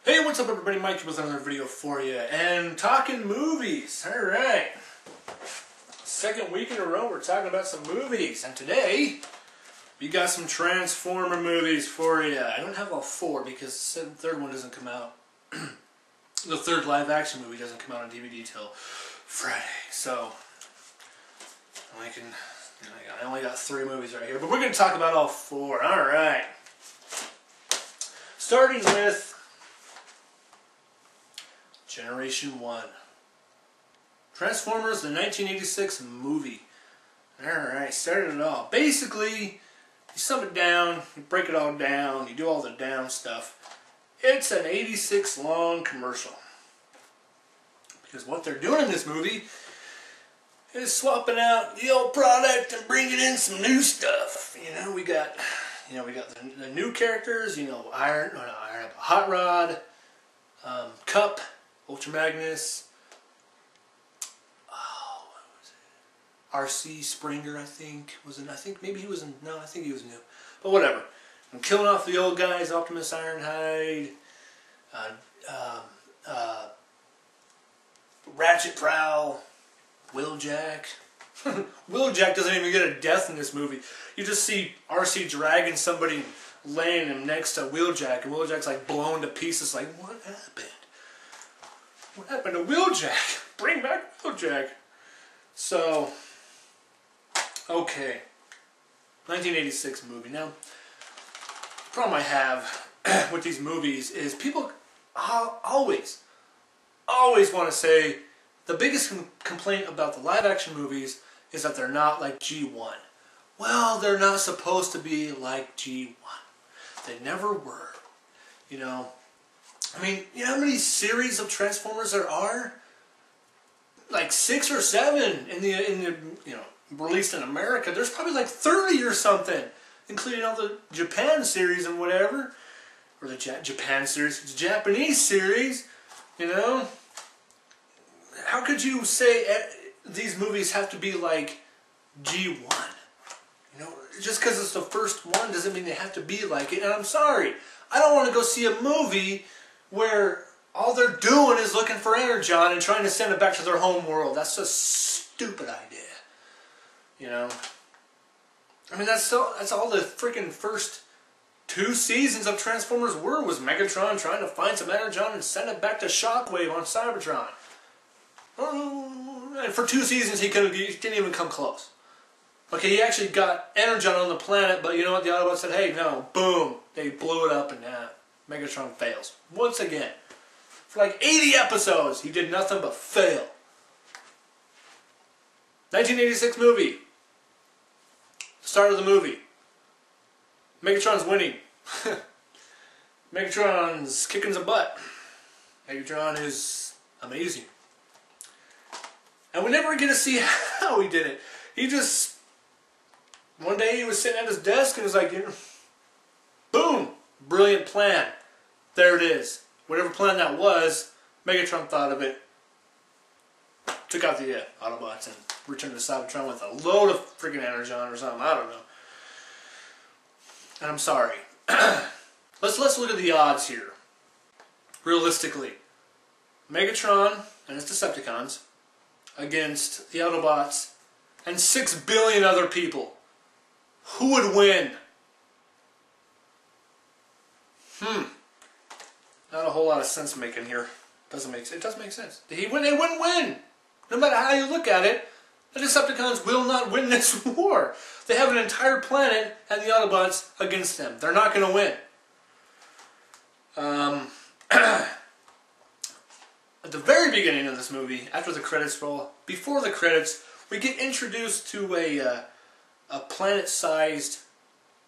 Hey, what's up everybody? Mike with another video for you. And talking movies. Alright. Second week in a row we're talking about some movies. And today, we got some Transformer movies for you. I don't have all four because the third one doesn't come out. The third live action movie doesn't come out on DVD till Friday. So, I only got three movies right here. But we're going to talk about all four. Alright. Starting with Generation 1. Transformers, the 1986 movie. Alright, started it all. Basically, you sum it down, you break it all down, you do all the down stuff. It's an 86 long commercial. Because what they're doing in this movie is swapping out the old product and bringing in some new stuff. We got the new characters, Hot Rod, Cup, Ultra Magnus, what was it? RC Springer, I think maybe he was in, no, I think he was new, but whatever. I'm killing off the old guys, Optimus Ironhide, Ratchet Prowl, Wheeljack. Wheeljack doesn't even get a death in this movie. You just see RC dragging somebody, laying him next to Wheeljack, and Wheeljack's like blown to pieces. Like, what happened? What happened to Wheeljack? Bring back Wheeljack. So, okay. 1986 movie. Now, the problem I have with these movies is people always want to say the biggest complaint about the live action movies is that they're not like G1. Well, they're not supposed to be like G1. They never were. I mean, you know how many series of Transformers there are? Like 6 or 7 in the released in America. There's probably like 30 or something, including all the Japan series and whatever, or the Japan series, the Japanese series. How could you say these movies have to be like G1? Just because it's the first one doesn't mean they have to be like it. And I'm sorry, I don't want to go see a movie where all they're doing is looking for Energon and trying to send it back to their home world. That's a stupid idea. I mean, that's all the freaking first 2 seasons of Transformers were, was Megatron trying to find some Energon and send it back to Shockwave on Cybertron. And for 2 seasons he didn't even come close. Okay, he actually got Energon on the planet, but you know what? The Autobots said, hey, no, boom. They blew it up and Megatron fails. Once again. For like 80 episodes, he did nothing but fail. 1986 movie. Start of the movie. Megatron's winning. Megatron's kicking some butt. Megatron is amazing. And we never get to see how he did it. He just... One day he was sitting at his desk and was like, boom, brilliant plan. There it is. Whatever plan that was, Megatron thought of it, took out the Autobots and returned to Cybertron with a load of freaking Energon or something. I don't know. And I'm sorry. Let's look at the odds here. Realistically, Megatron and his Decepticons against the Autobots and 6 billion other people. Who would win? Not a whole lot of sense making here. It does make sense. They wouldn't win. No matter how you look at it, the Decepticons will not win this war. They have an entire planet and the Autobots against them. They're not going to win. At the very beginning of this movie, after the credits roll, before the credits, we get introduced to a planet-sized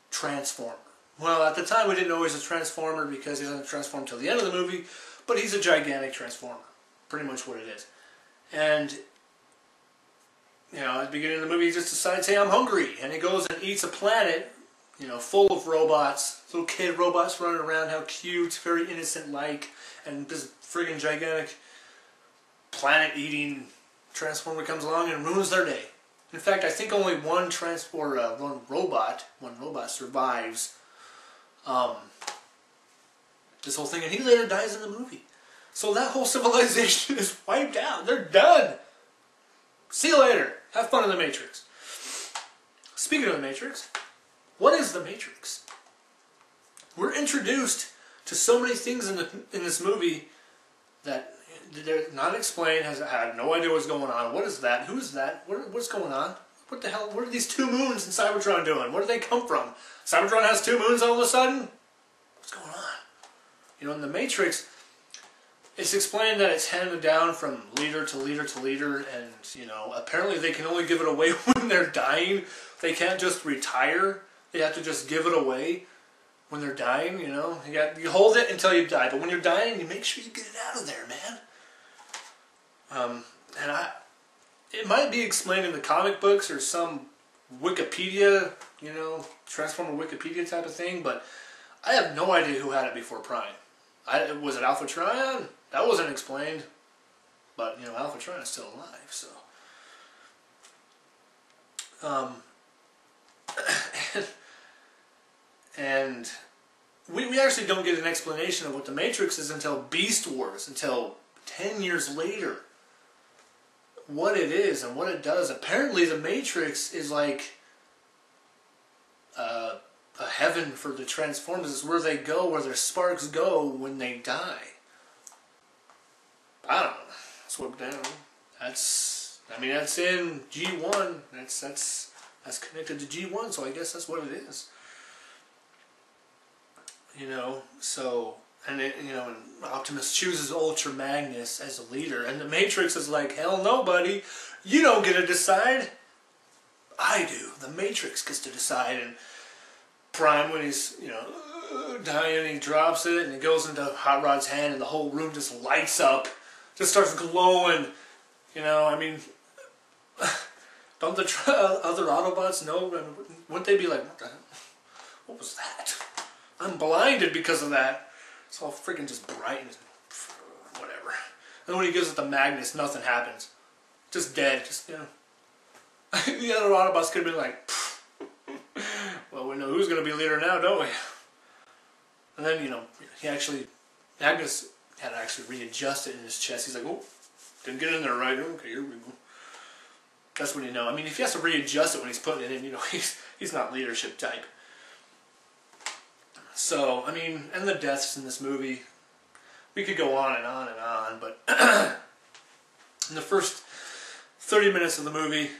Transformer. Well, at the time we didn't know he was a Transformer because he doesn't transform until the end of the movie, but he's a gigantic Transformer. Pretty much what it is. And, at the beginning of the movie he just decides, hey, I'm hungry. And he goes and eats a planet, full of robots. Little kid robots running around, how cute, very innocent-like. And this friggin' gigantic planet-eating Transformer comes along and ruins their day. In fact, I think only one robot survives this whole thing, and he later dies in the movie. So that whole civilization is wiped out. They're done. See you later. Have fun in the Matrix. Speaking of the Matrix, what is the Matrix? We're introduced to so many things in this movie that they're not explained. I had no idea what's going on. What is that? Who is that? What's going on? What the hell? What are these 2 moons in Cybertron doing? Where do they come from? Cybertron has 2 moons all of a sudden? What's going on? You know, in the Matrix, it's explained that it's handed down from leader to leader to leader, and, you know, apparently they can only give it away when they're dying. They can't just retire. They have to just give it away when they're dying, you know. You hold it until you die, but when you're dying, you make sure you get it out of there, man. It might be explained in the comic books or some Wikipedia, you know, Transformer Wikipedia type of thing, but I have no idea who had it before Prime. Was it Alpha Trion? That wasn't explained. But, you know, Alpha Trion is still alive, so. And we actually don't get an explanation of what the Matrix is until Beast Wars, until 10 years later. What it is and what it does. Apparently the Matrix is like a heaven for the Transformers. It's where they go, where their sparks go when they die. I don't know. That's what that's in G1. That's connected to G1, so I guess that's what it is. You know, so, and Optimus chooses Ultra Magnus as a leader, and the Matrix is like, hell no, buddy, you don't get to decide. I do. The Matrix gets to decide. And Prime, when he's, you know, dying, he drops it, and it goes into Hot Rod's hand, and the whole room just lights up, just starts glowing. You know, I mean, don't the other Autobots know? I mean, wouldn't they be like, what the hell? What was that? I'm blinded because of that. It's all freaking just bright and whatever. And when he gives it the Magnus, nothing happens. Just dead. Just, you know. The other Autobots could have been like, well, we know who's going to be leader now, don't we? And then, you know, Magnus had to actually readjust it in his chest. He's like, oh, didn't get in there right. Okay, here we go. That's when you know. I mean, if he has to readjust it when he's putting it in, you know, he's not leadership type. So, I mean, and the deaths in this movie, we could go on and on and on, but in the first 30 minutes of the movie,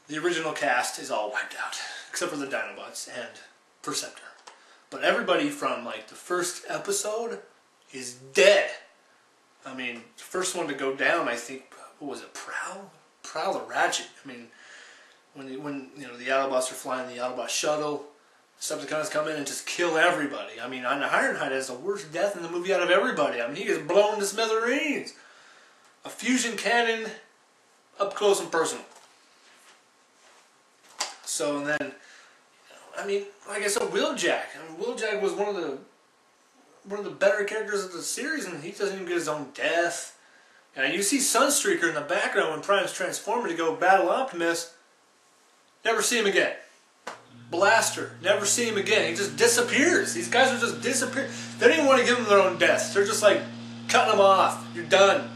the original cast is all wiped out, except for the Dinobots and Perceptor. But everybody from, like, the first episode is dead. I mean, the first one to go down, I think, what was it, Prowl or Ratchet? I mean, when you know, the Autobots are flying the Autobot shuttle, Decepticons come in and just kill everybody. I mean, Ironhide has the worst death in the movie out of everybody. I mean, he gets blown to smithereens. A fusion cannon, up close and personal. So, and then, you know, I mean, like I said, Wheeljack. I mean, Wheeljack was one of the better characters of the series, and he doesn't even get his own death. And you see Sunstreaker in the background when Prime's transforming to go battle Optimus. Never see him again. Blaster, never see him again. He just disappears. These guys are just disappearing. They don't even want to give them their own deaths. They're just like cutting them off. You're done.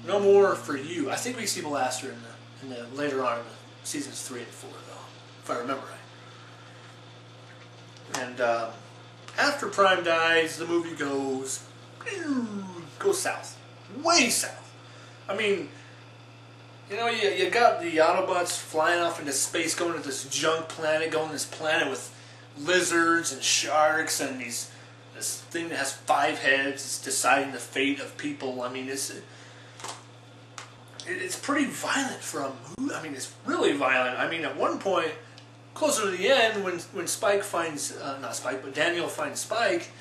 No more for you. I think we see Blaster in the later on in the seasons 3 and 4, though, if I remember right. And after Prime dies, the movie goes south, way south. I mean, you know, you got the Autobots flying off into space, going to this junk planet, going to this planet with lizards and sharks and this thing that has 5 heads. It's deciding the fate of people. I mean, it's pretty violent for a movie. I mean, it's really violent. I mean, at one point, closer to the end, when Spike finds, not Spike, but Daniel finds Spike,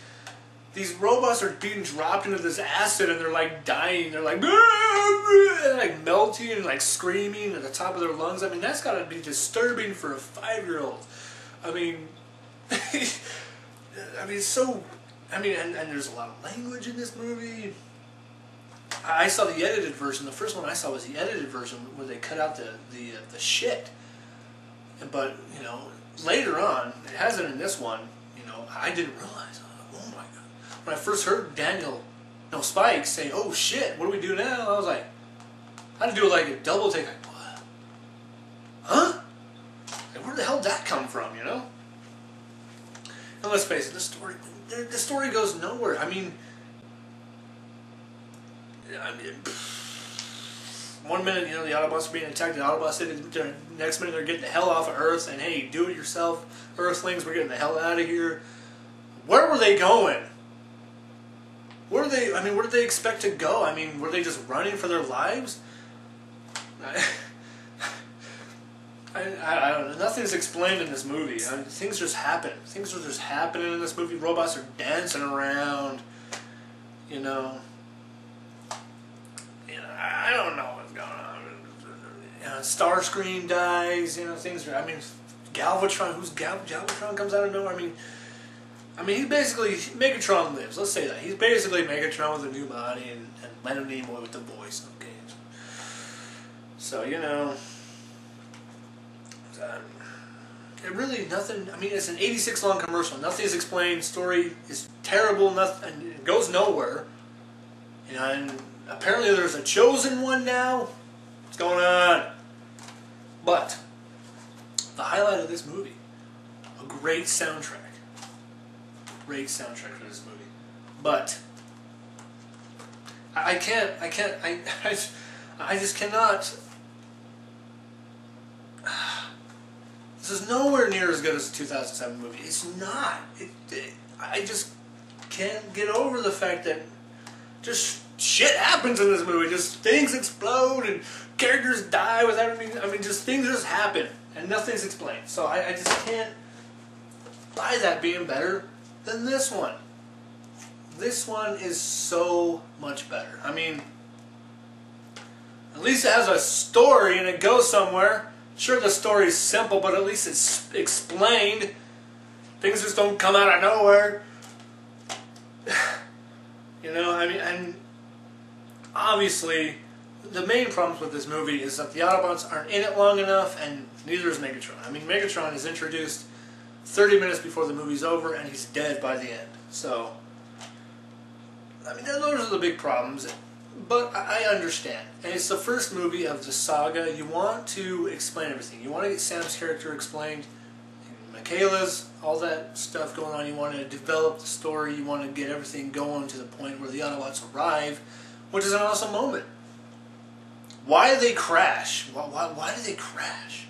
these robots are being dropped into this acid and they're like dying. They're like, and like melting and like screaming at the top of their lungs. I mean, that's got to be disturbing for a 5-year-old. I mean, and there's a lot of language in this movie. I saw the edited version. The first one I saw was the edited version where they cut out the shit. But, you know, later on, it has it in this one, you know, I didn't realize. Oh my God. when I first heard Spike say, "Oh shit, what do we do now?" I was like, I had to do like a double take. Like, what? Huh? Like, where the hell did that come from? You know? And let's face it, the story goes nowhere. I mean, one minute, you know, the Autobots are being attacked in Autobot City. The next minute, they're getting the hell off of Earth, and hey, do it yourself, Earthlings, we're getting the hell out of here. Where were they going? Where did they expect to go? I mean, were they just running for their lives? I don't know. Nothing's explained in this movie. I mean, things just happen. Things are just happening in this movie. Robots are dancing around. You know. I don't know what's going on. Starscream dies. You know, things are. I mean, Galvatron. Who's Galvatron comes out of nowhere. I mean, he's basically Megatron lives. Let's say that he's basically Megatron with a new body and Leonard Nimoy with the voice. Okay. So you know. It really nothing. I mean, it's an 86 long commercial. Nothing is explained. Story is terrible. Nothing. It goes nowhere. You know, and apparently there's a chosen one now. What's going on? But the highlight of this movie, a great soundtrack. Great soundtrack for this movie. But I just cannot. This is nowhere near as good as the 2007 movie. It's not. I just can't get over the fact that just shit happens in this movie. Just things explode and characters die without any... I mean, just things just happen and nothing's explained. So I just can't buy that being better than this one. This one is so much better. I mean, at least it has a story and it goes somewhere. Sure, the story's simple, but at least it's explained. Things just don't come out of nowhere. You know, I mean, and obviously, the main problems with this movie is that the Autobots aren't in it long enough, and neither is Megatron. I mean, Megatron is introduced 30 minutes before the movie's over, and he's dead by the end. So, I mean, those are the big problems. But I understand. And it's the first movie of the saga. You want to explain everything. You want to get Sam's character explained. Michaela's, all that stuff going on. You want to develop the story. You want to get everything going to the point where the Autobots arrive, which is an awesome moment. Why do they crash? Why do they crash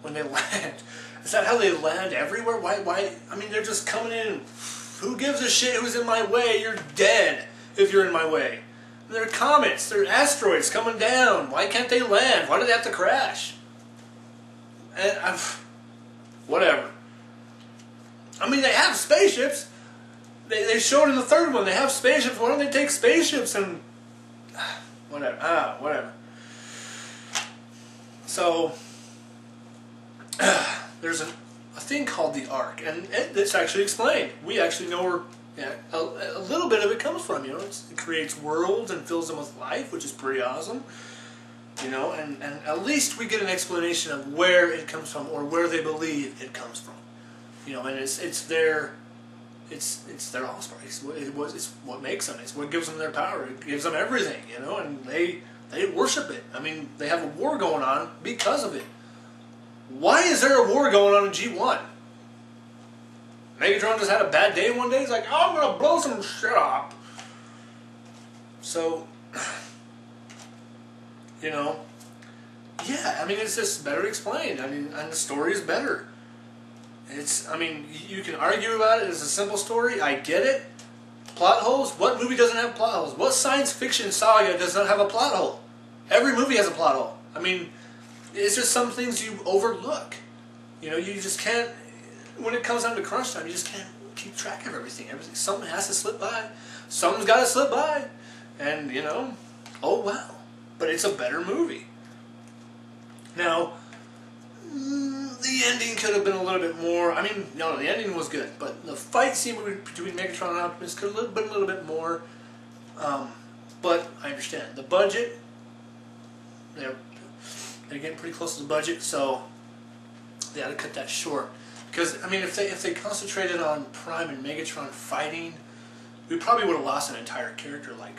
when they land? Is that how they land everywhere? Why? I mean, they're just coming in. Who gives a shit who's in my way? You're dead if you're in my way. They're comets, they're asteroids coming down. Why can't they land? Why do they have to crash? And whatever. I mean, they have spaceships. They showed in the third one they have spaceships. Why don't they take spaceships and whatever? Whatever. So there's a thing called the Ark, and it's actually explained. We actually know where. Yeah, a little bit of it comes from, you know, it creates worlds and fills them with life, which is pretty awesome, you know, and at least we get an explanation of where it comes from, or where they believe it comes from, you know, and it's their offspring, it's what makes them, it's what gives them their power, it gives them everything, you know, and they worship it. I mean, they have a war going on because of it. Why is there a war going on in G1? Megatron just had a bad day one day. He's like, oh, I'm going to blow some shit up. So, you know, yeah, I mean, it's just better explained. I mean, and the story is better. I mean, you can argue about it. It's a simple story. I get it. Plot holes? What movie doesn't have plot holes? What science fiction saga does not have a plot hole? Every movie has a plot hole. I mean, it's just some things you overlook. You know, you just can't... When it comes down to crunch time, you just can't keep track of everything. Something has to slip by. Something's got to slip by. And, you know, oh well. But it's a better movie. Now, the ending could have been a little bit more... I mean, no, the ending was good. But the fight scene between Megatron and Optimus could have been a little bit more. But I understand. The budget, they're getting pretty close to the budget, so they had to cut that short. Because, I mean, if they concentrated on Prime and Megatron fighting, we probably would have lost an entire character like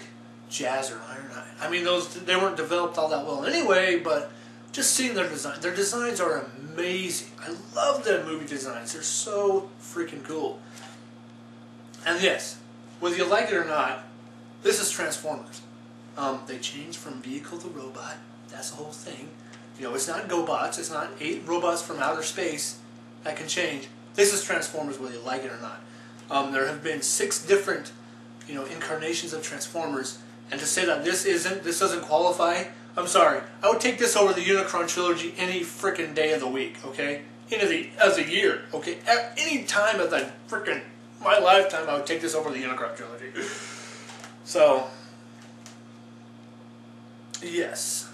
Jazz or Ironhide. I mean, they weren't developed all that well anyway, but just seeing their designs are amazing. I love their movie designs. They're so freaking cool. And yes, whether you like it or not, this is Transformers. They changed from vehicle to robot. That's the whole thing. You know, it's not GoBots. It's not 8 robots from outer space that can change. This is Transformers, whether you like it or not. There have been 6 different, you know, incarnations of Transformers, and to say that this doesn't qualify, I'm sorry. I would take this over the Unicron trilogy any frickin' day of the week. Okay, of the year. Okay, at any time of the frickin' my lifetime, I would take this over the Unicron trilogy. So, yes,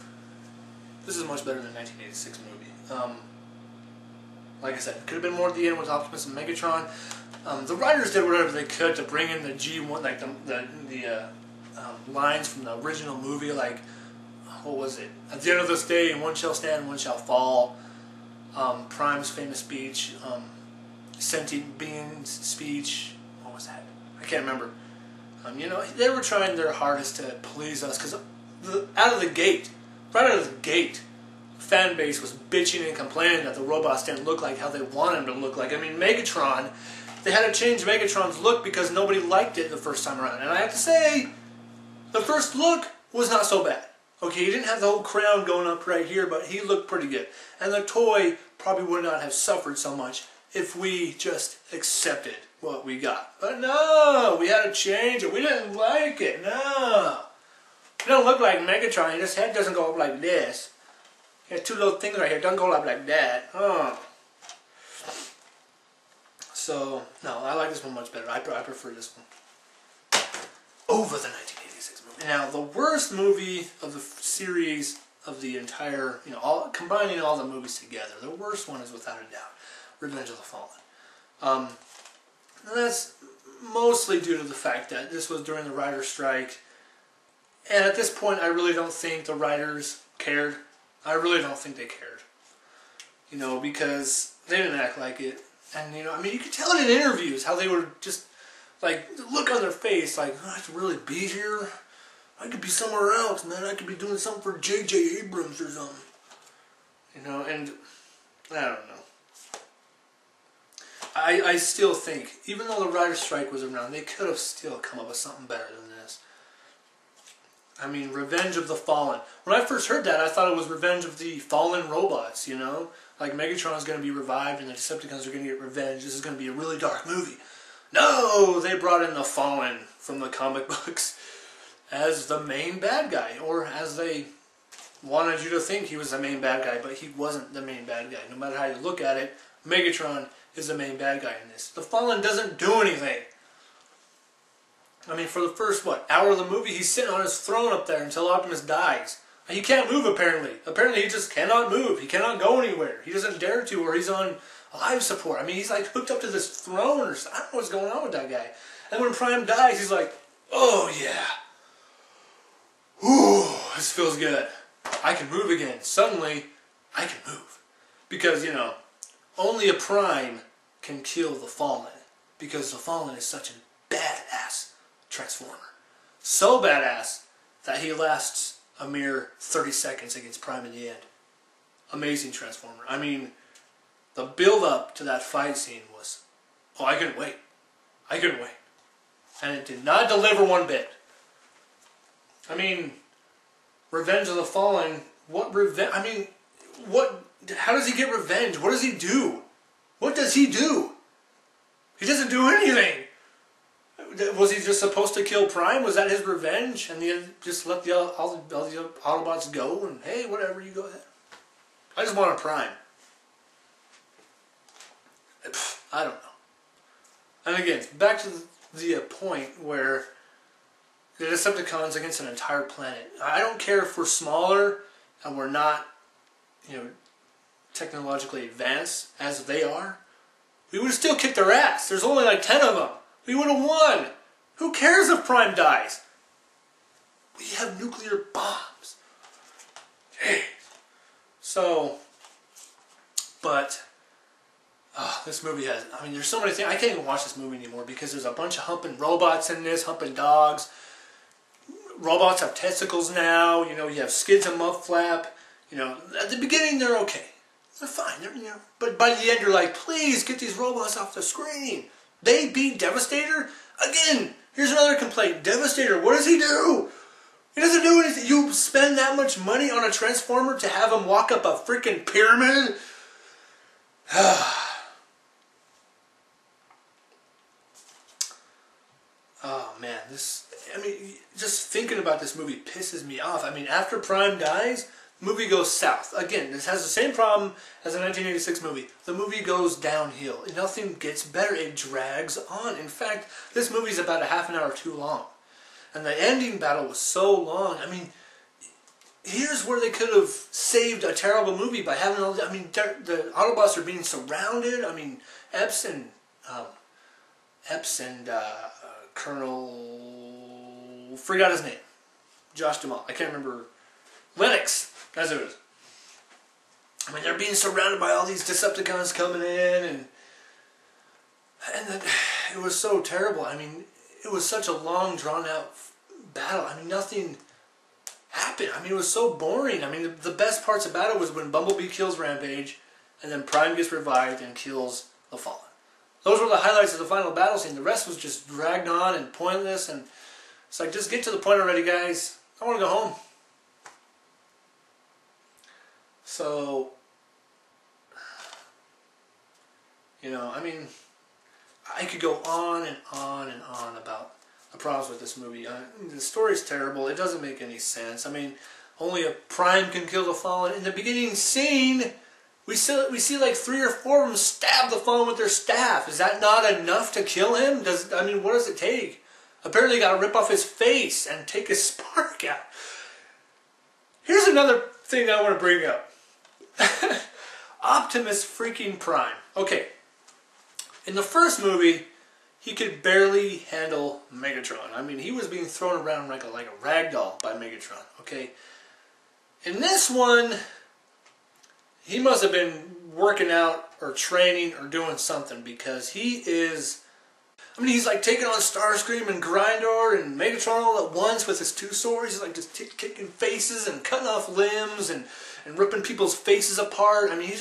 this is much better than the 1986 movie. Like I said, it could have been more at the end with Optimus and Megatron. The writers did whatever they could to bring in the G1, like the lines from the original movie, like, what was it? At the end of this day, one shall stand, one shall fall. Prime's famous speech, sentient beings speech. What was that? I can't remember. You know, they were trying their hardest to please us, because right out of the gate, fan base was bitching and complaining that the robots didn't look like how they wanted them to look like. I mean, Megatron, they had to change Megatron's look because nobody liked it the first time around. And I have to say, the first look was not so bad. Okay, he didn't have the whole crown going up right here, but he looked pretty good. And the toy probably would not have suffered so much if we just accepted what we got. But no, we had to change it. We didn't like it. No. He don't look like Megatron. His head doesn't go up like this. He has 2 little things right here. It doesn't go up like that. So, no, I like this one much better. I prefer this one over the 1986 movie. Now, the worst movie of the series of the entire, you know, combining all the movies together, the worst one is without a doubt Revenge of the Fallen. And that's mostly due to the fact that this was during the writer's strike. And at this point, I really don't think the writers cared. I really don't think they cared. You know, because they didn't act like it. And, you know, I mean, you could tell it in interviews how they were just, like, the look on their face, like, I have to really be here? I could be somewhere else, man. I could be doing something for J.J. Abrams or something. You know, and I don't know. I still think, even though the writer's strike was around, they could have still come up with something better than this. I mean, Revenge of the Fallen. When I first heard that, I thought it was Revenge of the Fallen Robots, you know? Like, Megatron's going to be revived and the Decepticons are going to get revenge. This is going to be a really dark movie. No! They brought in the Fallen from the comic books as the main bad guy. Or as they wanted you to think he was the main bad guy, but he wasn't the main bad guy. No matter how you look at it, Megatron is the main bad guy in this. The Fallen doesn't do anything. I mean, for the first, hour of the movie, he's sitting on his throne up there until Optimus dies. And he can't move, apparently. Apparently, he just cannot move. He cannot go anywhere. He doesn't dare to, or he's on life support. I mean, he's like hooked up to this throne, or something. I don't know what's going on with that guy. And when Prime dies, he's like, oh, yeah. Ooh, this feels good. I can move again. Suddenly, I can move. Because, you know, only a Prime can kill the Fallen. Because the Fallen is such a badass Transformer. So badass that he lasts a mere 30 seconds against Prime in the end. Amazing Transformer. I mean, the build-up to that fight scene was, oh, I couldn't wait. I couldn't wait. And it did not deliver one bit. I mean, Revenge of the Fallen, what revenge? I mean, what? How does he get revenge? What does he do? What does he do? He doesn't do anything. Was he just supposed to kill Prime? Was that his revenge? And then just let all the Autobots go and, hey, whatever, you go ahead. I just want a Prime. I don't know. And again, back to the point where the Decepticons against an entire planet. I don't care if we're smaller and we're not, you know, technologically advanced as they are. We would have still kicked their ass. There's only like 10 of them. We would have won. Who cares if Prime dies? We have nuclear bombs. Jeez. So, but This movie has, I mean, there's so many things. I can't even watch this movie anymore because there's a bunch of humping robots in this, humping dogs. Robots have testicles now. You know, you have skids and mud flap. You know, at the beginning they're okay. They're fine. They're, you know, but by the end you're like, please get these robots off the screen. They beat Devastator? Again, here's another complaint. Devastator, what does he do? He doesn't do anything. You spend that much money on a Transformer to have him walk up a freaking pyramid? Oh man, I mean, just thinking about this movie pisses me off. I mean, after Prime dies, the movie goes south. Again, this has the same problem as a 1986 movie. The movie goes downhill. Nothing gets better. It drags on. In fact, this movie's about a half an hour too long. And the ending battle was so long. I mean, here's where they could have saved a terrible movie by having all the, I mean, the Autobots are being surrounded. I mean, Epps and Colonel, forgot his name, Josh Duhamel. I can't remember. Lennox, as it is. I mean, they're being surrounded by all these Decepticons coming in, and it was so terrible. I mean, it was such a long, drawn-out battle. I mean, nothing happened. I mean, it was so boring. I mean, the best parts about it was when Bumblebee kills Rampage, and then Prime gets revived and kills the Fallen. Those were the highlights of the final battle scene. The rest was just dragged on and pointless, and it's like, just get to the point already, guys. I want to go home. So, you know, I mean, I could go on and on and on about the problems with this movie. The story's terrible. It doesn't make any sense. I mean, only a Prime can kill the Fallen. In the beginning scene, we see like 3 or 4 of them stab the Fallen with their staff. Is that not enough to kill him? I mean, what does it take? Apparently, you got to rip off his face and take his spark out. Here's another thing I want to bring up. Optimus freaking Prime. Okay. In the first movie, he could barely handle Megatron. I mean, he was being thrown around like a rag doll by Megatron. Okay. In this one, he must have been working out or training or doing something, because he is, I mean, he's like taking on Starscream and Grindor and Megatron all at once with his 2 swords. He's like just kicking faces and cutting off limbs and ripping people's faces apart. I mean, he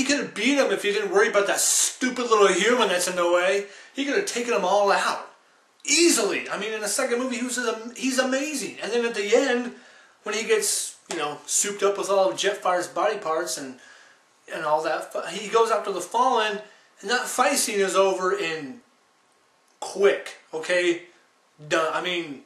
could have beat him if he didn't worry about that stupid little human that's in the way. He could have taken them all out easily. I mean, in the second movie, he's amazing. And then at the end, when he gets, you know, souped up with all of Jetfire's body parts and all that, he goes after the Fallen, and that fight scene is over in quick. Okay, done. I mean,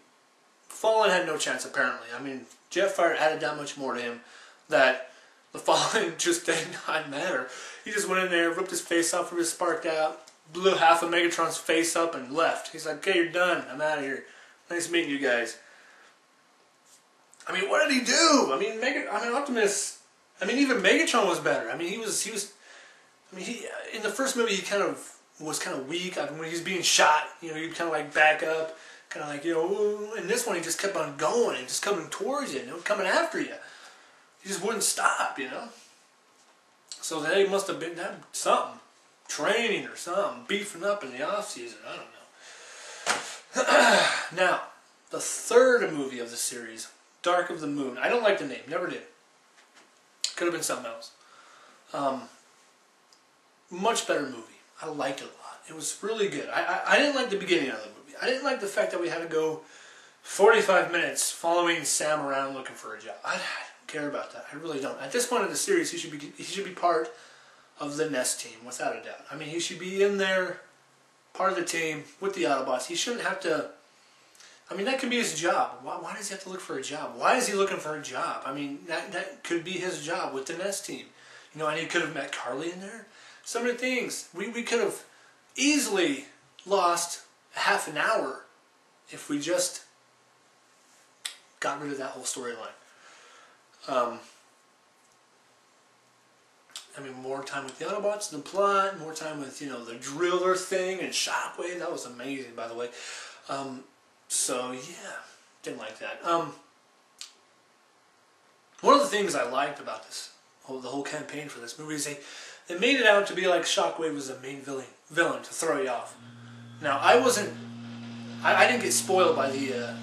Fallen had no chance apparently. I mean, Jetfire added that much more to him that the Fallen just did not matter. He just went in there, ripped his face off, ripped his spark out, blew half of Megatron's face up, and left. He's like, okay, you're done. I'm out of here. Nice meeting you guys. I mean, what did he do? I mean, Optimus. I mean, even Megatron was better. I mean, he was. I mean, in the first movie, he was kind of weak. I mean, when he was being shot, you know, he'd kind of like back up, kind of like, you know. In this one, he just kept on going and just coming towards you, you know, coming after you. He just wouldn't stop, you know. So they must have been something, training or something, beefing up in the off season. I don't know. Now, the third movie of the series, Dark of the Moon. I don't like the name. Never did. Could have been something else. Much better movie. I liked it a lot. It was really good. I didn't like the beginning of the movie. I didn't like the fact that we had to go 45 minutes following Sam around looking for a job. I don't care about that. I really don't. At this point in the series, he should be part of the Nest team, without a doubt. I mean, he should be in there, part of the team, with the Autobots. He shouldn't have to. I mean, that could be his job. Why does he have to look for a job? Why is he looking for a job? I mean, that could be his job with the Nest team. You know, and he could have met Carly in there. So many things. We could have easily lost half an hour if we just got rid of that whole storyline. I mean, more time with the Autobots, the plot, more time with, you know, the driller thing and Shockwave. That was amazing, by the way. So, yeah, didn't like that. One of the things I liked about this the whole campaign for this movie is they made it out to be like Shockwave was the main villain to throw you off. Now I didn't get spoiled by the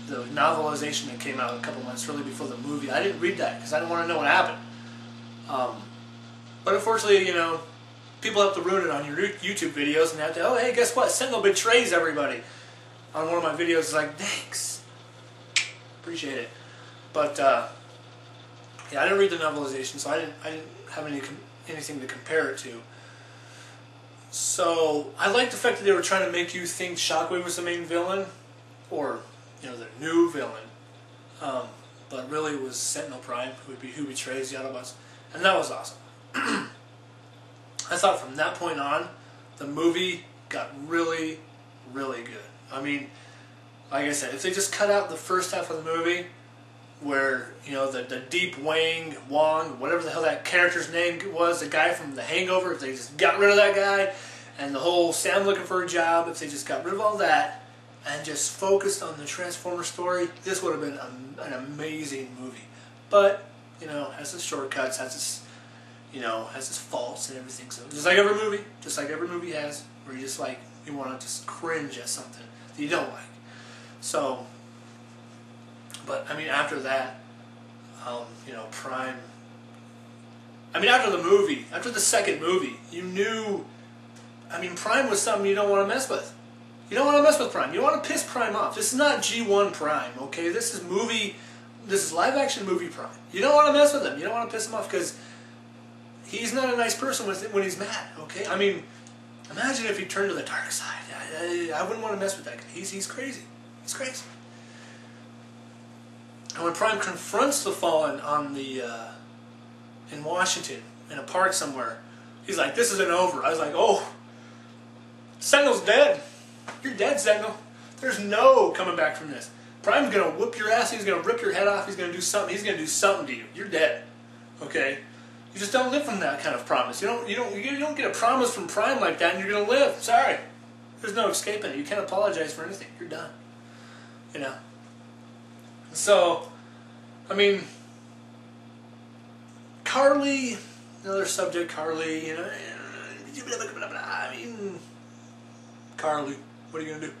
novelization that came out a couple months early before the movie. I didn't read that because I didn't want to know what happened. But unfortunately, you know, people have to ruin it on your YouTube videos and have to, oh, hey, guess what? Sentinel betrays everybody. On one of my videos, it's like, thanks. Appreciate it. But, yeah, I didn't read the novelization, so I didn't have anything to compare it to. So, I like the fact that they were trying to make you think Shockwave was the main villain, or, you know, the new villain. But really it was Sentinel Prime, who betrays the Autobots. And that was awesome. I thought from that point on, the movie got really, really good. I mean, like I said, if they just cut out the first half of the movie, where, you know, the Deep Wong, whatever the hell that character's name was, the guy from The Hangover, if they just got rid of that guy, and the whole Sam looking for a job, if they just got rid of all that, and just focused on the Transformer story, this would have been an amazing movie. But, you know, has its shortcuts, has its, you know, has its faults and everything. So just like every movie has, where you just like, you want to just cringe at something that you don't like. So, but I mean, after that, you know, Prime. I mean, after the second movie, you knew. I mean, Prime was something you don't want to mess with. You don't want to mess with Prime. You don't want to piss Prime off. This is not G1 Prime, okay? This is live action movie Prime. You don't want to mess with him. You don't want to piss him off because he's not a nice person when he's mad, okay? I mean, imagine if he turned to the dark side. I wouldn't want to mess with that guy. He's crazy. He's crazy. And when Prime confronts the Fallen in Washington, in a park somewhere, he's like, this isn't over. I was like, oh, Sentinel's dead. You're dead, Sentinel. There's no coming back from this. Prime's going to whoop your ass. He's going to rip your head off. He's going to do something. He's going to do something to you. You're dead. Okay? You just don't live from that kind of promise. You don't get a promise from Prime like that and you're going to live. Sorry. There's no escaping it. You can't apologize for anything. You're done. You know? So, I mean, Carly, another subject, Carly, you know, I mean, Carly, what are you going to do?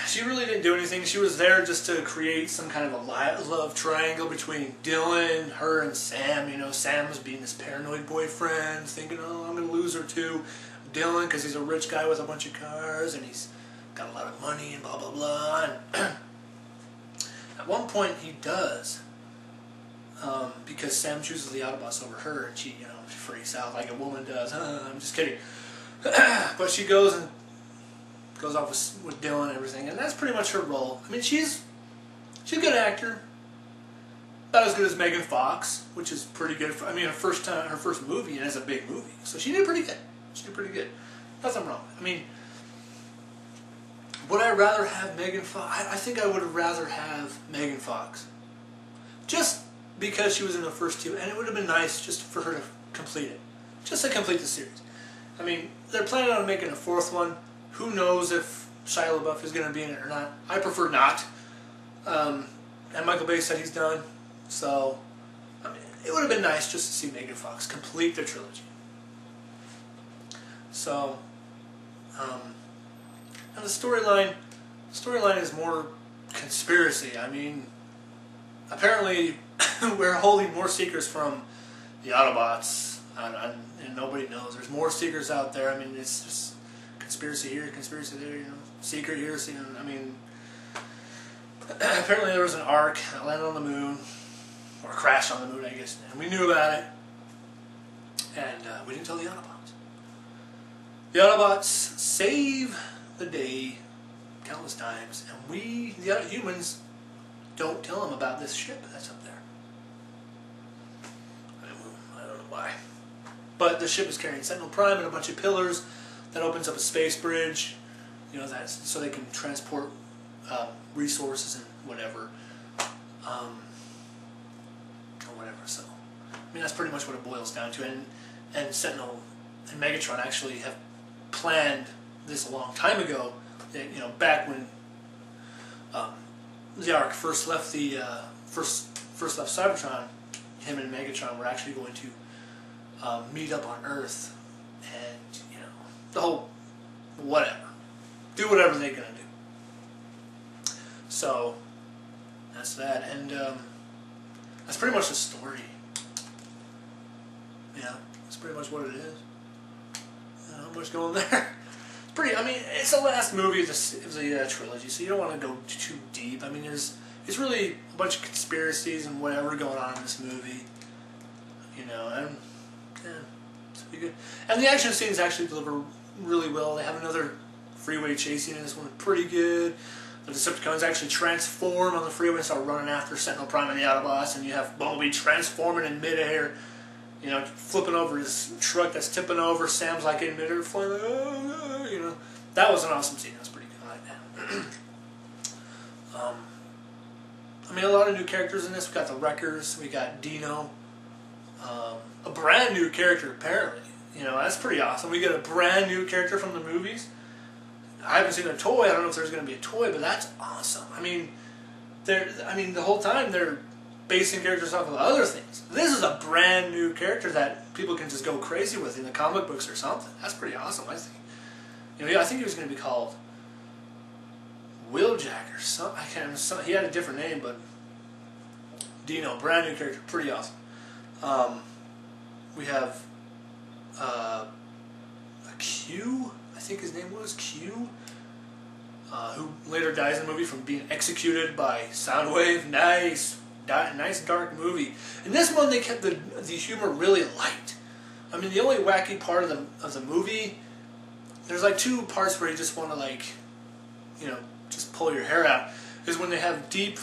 She really didn't do anything. She was there just to create some kind of a love triangle between Dylan, her, and Sam. You know, Sam was being this paranoid boyfriend, thinking, oh, I'm going to lose her to Dylan because he's a rich guy with a bunch of cars and he's got a lot of money and blah, blah, blah. And at one point he does, because Sam chooses the Autobots over her, and she, you know, she freaks out like a woman does. I'm just kidding. But she goes off with Dylan and everything, and that's pretty much her role. I mean, she's a good actor, about as good as Megan Fox, which is pretty good. I mean, her first movie, and it's a big movie, so she did pretty good. She did pretty good. Nothing wrong. I mean, would I rather have Megan Fox? I think I would rather have Megan Fox, just because she was in the first two, and it would have been nice just for her to complete it, just to complete the series. I mean, they're planning on making a fourth one. Who knows if Shia LaBeouf is going to be in it or not. I prefer not. And Michael Bay said he's done. So, I mean, it would have been nice just to see Megan Fox complete the trilogy. So, and the storyline is more conspiracy. I mean, apparently we're holding more secrets from the Autobots, and nobody knows. There's more secrets out there. I mean, it's just conspiracy here, conspiracy there, you know, secret here, I mean, apparently there was an ark that landed on the moon, or crashed on the moon, I guess, and we knew about it, and we didn't tell the Autobots. The Autobots save the day countless times, and we, the other humans, don't tell them about this ship that's up there. I don't know why. But the ship is carrying Sentinel Prime and a bunch of pillars. That opens up a space bridge, you know, that's so they can transport resources and whatever, or whatever. So, I mean, that's pretty much what it boils down to. And Sentinel and Megatron actually have planned this a long time ago. You know, back when the Ark first left the first left Cybertron, him and Megatron were actually going to meet up on Earth, and you know, the whole whatever, do whatever they're gonna do. So that's that, and that's pretty much the story. Yeah, that's pretty much what it is. Not much going there. It's pretty. I mean, it's the last movie of the trilogy, so you don't want to go too deep. I mean, it's really a bunch of conspiracies and whatever going on in this movie. You know, and yeah, it's pretty good. And the action scenes actually deliver really well. They have another freeway chase scene in this one, pretty good. The Decepticons actually transform on the freeway and start running after Sentinel Prime and the Autobots, and you have Bumblebee transforming in midair, you know, flipping over his truck that's tipping over. Sam's like in midair, flying, like, oh, you know. That was an awesome scene. That was pretty good. I like that. I mean, a lot of new characters in this. We got the Wreckers. We got Dino. A brand new character, apparently. You know, that's pretty awesome. We get a brand new character from the movies. I haven't seen a toy. I don't know if there's going to be a toy, but that's awesome. I mean, the whole time they're basing characters off of other things. This is a brand new character that people can just go crazy with in the comic books or something. That's pretty awesome, I think. You know, I think he was going to be called Wheeljack or something. I can't remember. He had a different name, but Dino, brand new character, pretty awesome. We have a Q. I think his name was Q, who later dies in the movie from being executed by Soundwave. Nice dark movie. In this one, they kept the humor really light. I mean, the only wacky part of the movie, there's like two parts where you just want to, like, you know, just pull your hair out, is when they have Deep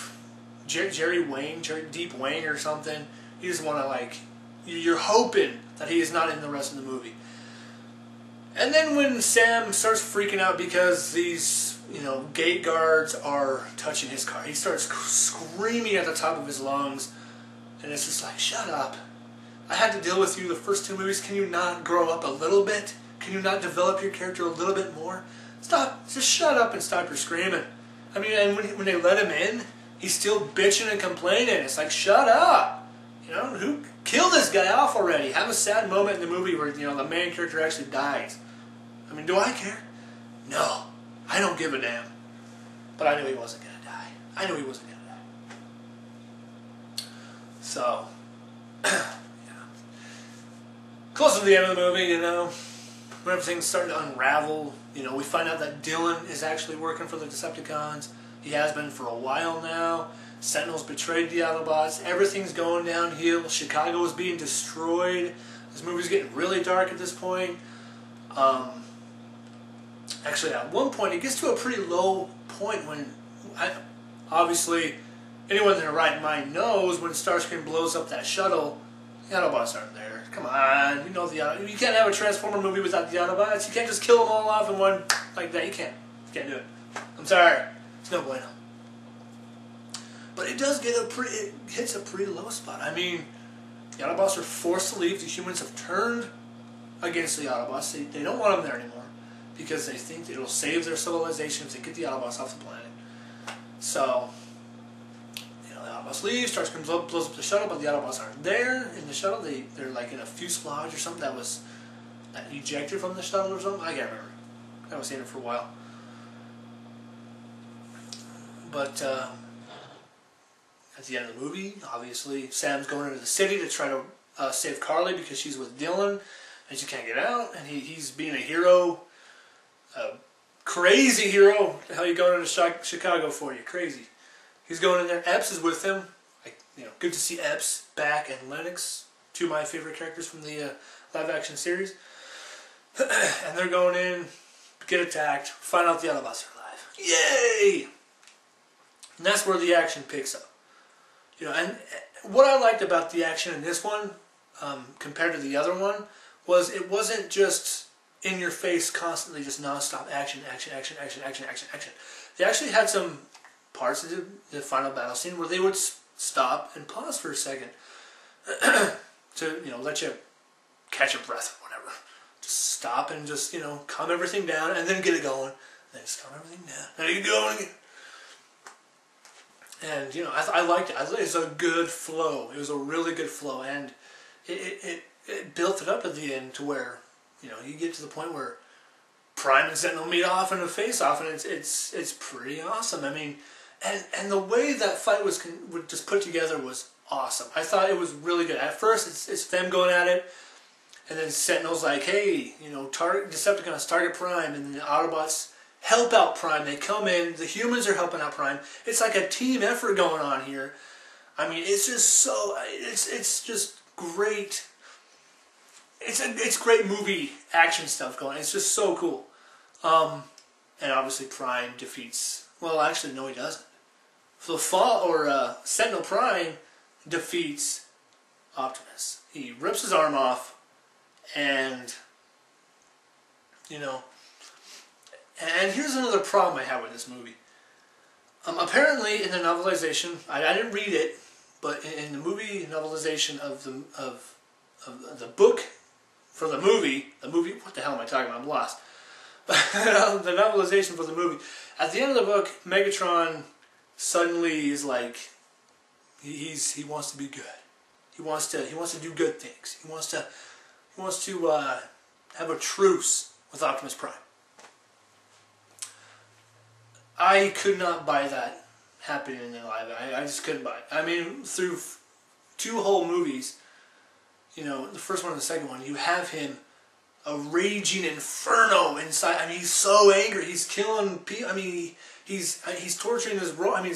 Wayne or something. You just want to, like, you're hoping that he is not in the rest of the movie. And then when Sam starts freaking out because these, you know, gate guards are touching his car, he starts screaming at the top of his lungs, and it's just like, shut up. I had to deal with you the first two movies. Can you not grow up a little bit? Can you not develop your character a little bit more? Stop. Just shut up and stop your screaming. I mean, and when they let him in, he's still bitching and complaining. It's like, shut up. You know, who kill this guy off already? Have a sad moment in the movie where, you know, the main character actually dies. I mean, do I care? No. I don't give a damn. But I knew he wasn't going to die. I knew he wasn't going to die. So, yeah. Close to the end of the movie, you know, when everything's starting to unravel, you know, we find out that Dylan is actually working for the Decepticons. He has been for a while now. Sentinels betrayed the Autobots. Everything's going downhill. Chicago is being destroyed. This movie's getting really dark at this point. Actually, at one point, it gets to a pretty low point when, obviously, anyone in their right mind knows when Starscream blows up that shuttle, the Autobots aren't there. Come on, you know you can't have a Transformer movie without the Autobots. You can't just kill them all off in one like that. You can't do it. I'm sorry. It's no bueno. But it does get it hits a pretty low spot. I mean, the Autobots are forced to leave. The humans have turned against the Autobots. They don't want them there anymore because they think that it'll save their civilization if they get the Autobots off the planet. So, you know, the Autobots leave. Starscream blows up the shuttle, but the Autobots aren't there in the shuttle. They're like in a fuselage or something that was ejected from the shuttle or something. I can't remember. I haven't seen it for a while. But at the end of the movie, obviously, Sam's going into the city to try to save Carly because she's with Dylan and she can't get out. And he's being a hero, a crazy hero. The hell are you going into Chicago for? You crazy. He's going in there. Epps is with him. You know, good to see Epps back and Lennox, two of my favorite characters from the live-action series. And they're going in, get attacked, find out the Autobots are alive. Yay! And that's where the action picks up. You know, and what I liked about the action in this one, compared to the other one, was it wasn't just in your face, constantly, just non-stop action. They actually had some parts of the final battle scene where they would stop and pause for a second to, you know, let you catch your breath or whatever. Just stop and just, you know, calm everything down and then get it going. Then just calm everything down. Then you get going again. And, you know, I liked it. It was a good flow. It was a really good flow. And it built it up at the end to where, you know, you get to the point where Prime and Sentinel meet off in a face-off, and it's pretty awesome. I mean, and the way that fight was just put together was awesome. I thought it was really good. At first, it's them going at it, and then Sentinel's like, hey, you know, Decepticons target Prime, and then the Autobots help out Prime. They come in. The humans are helping out Prime. It's like a team effort going on here. I mean, it's just so it's just great. It's great movie action stuff going. It's just so cool. And obviously Prime defeats. Well, actually, no, he doesn't. So Sentinel Prime defeats Optimus. He rips his arm off, and you know. And here's another problem I have with this movie. Apparently, in the novelization, I didn't read it, but in the movie novelization of the book for the movie, what the hell am I talking about? I'm lost. The novelization for the movie, at the end of the book, Megatron suddenly is like, he wants to be good. He wants to do good things. He wants to have a truce with Optimus Prime. I could not buy that happening in the live. I just couldn't buy it. I mean, through 2 whole movies, you know, the first one and the second one, you have him a raging inferno inside. I mean, he's so angry. He's killing people. I mean, he's torturing his role. I mean,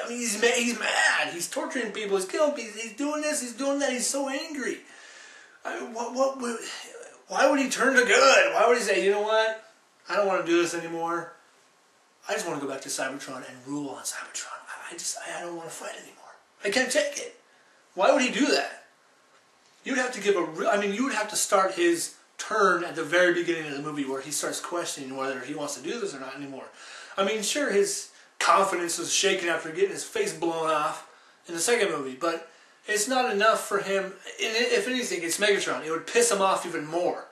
he's mad. He's torturing people. He's killing people. He's doing this. He's doing that. He's so angry. I mean, why would he turn to good? Why would he say, you know what? I don't want to do this anymore. I just want to go back to Cybertron and rule on Cybertron. I don't want to fight anymore. I can't take it. Why would he do that? You'd have to you would have to start his turn at the very beginning of the movie where he starts questioning whether he wants to do this or not anymore. I mean, sure, his confidence was shaken after getting his face blown off in the second movie, but it's not enough for him. If anything, it's Megatron. It would piss him off even more.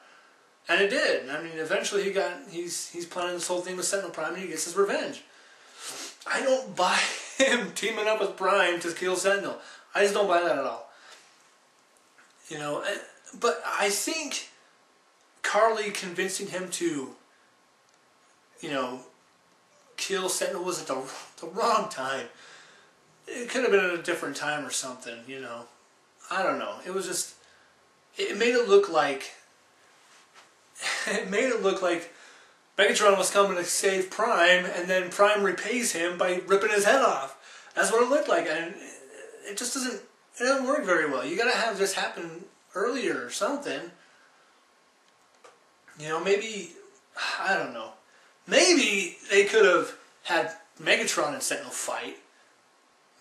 And it did. I mean, eventually he's planning this whole thing with Sentinel Prime, and he gets his revenge. I don't buy him teaming up with Prime to kill Sentinel. I just don't buy that at all. You know, but I think Carly convincing him to, you know, kill Sentinel was at the wrong time. It could have been at a different time or something, you know. I don't know. It was just, it made it look like Megatron was coming to save Prime, and then Prime repays him by ripping his head off. That's what it looked like, and it just doesn't work very well. You gotta have this happen earlier or something. You know, maybe, I don't know. Maybe they could have had Megatron and Sentinel fight.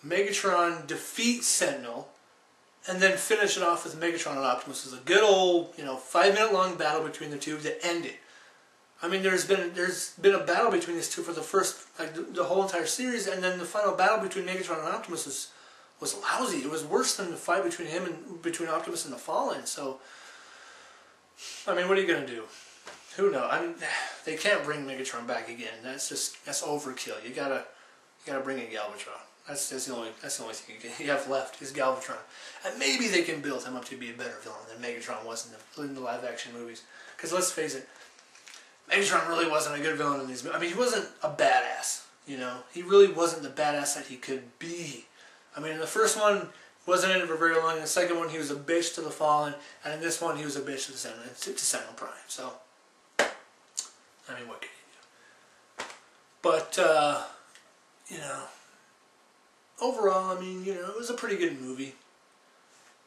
Megatron defeats Sentinel, and then finish it off with Megatron and Optimus. It was a good old, you know, 5-minute long battle between the two that ended. I mean, there's been a battle between these two for the first, like, the whole entire series, and then the final battle between Megatron and Optimus was lousy. It was worse than the fight between him and between Optimus and the Fallen. So, I mean, what are you gonna do? Who knows? I mean, they can't bring Megatron back again. That's overkill. You gotta bring in Galvatron. That's the only thing you have left is Galvatron, and maybe they can build him up to be a better villain than Megatron was in the live action movies. Because let's face it, Megatron really wasn't a good villain in these movies. I mean, he wasn't a badass. You know, he really wasn't the badass that he could be. I mean, in the first one, wasn't in it for very long. In the second one, he was a bitch to the Fallen, and in this one, he was a bitch to Sentinel Prime. So, I mean, what can you do? But you know. Overall, I mean, you know, it was a pretty good movie.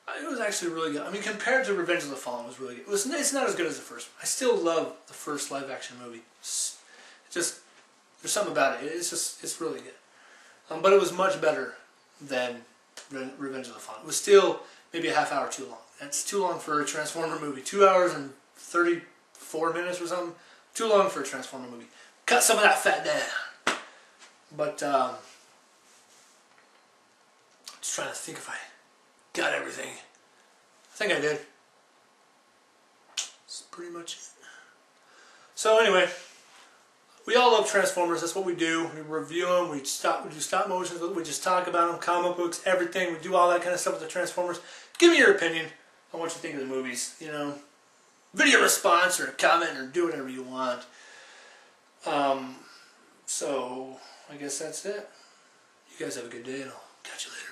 It was actually really good. I mean, compared to Revenge of the Fallen, it was really good. It's not as good as the first one. I still love the first live-action movie. It's just, there's something about it. It's really good. But it was much better than Revenge of the Fallen. It was still maybe a half hour too long. That's too long for a Transformer movie. 2 hours and 34 minutes or something. Too long for a Transformer movie. Cut some of that fat down. But, just trying to think if I got everything. I think I did. That's pretty much it. So anyway, we all love Transformers. That's what we do. We review them. We do stop motions. We just talk about them, comic books, everything. We do all that kind of stuff with the Transformers. Give me your opinion on what you think of the movies. You know, video response or a comment or do whatever you want. So I guess that's it. You guys have a good day, and I'll catch you later.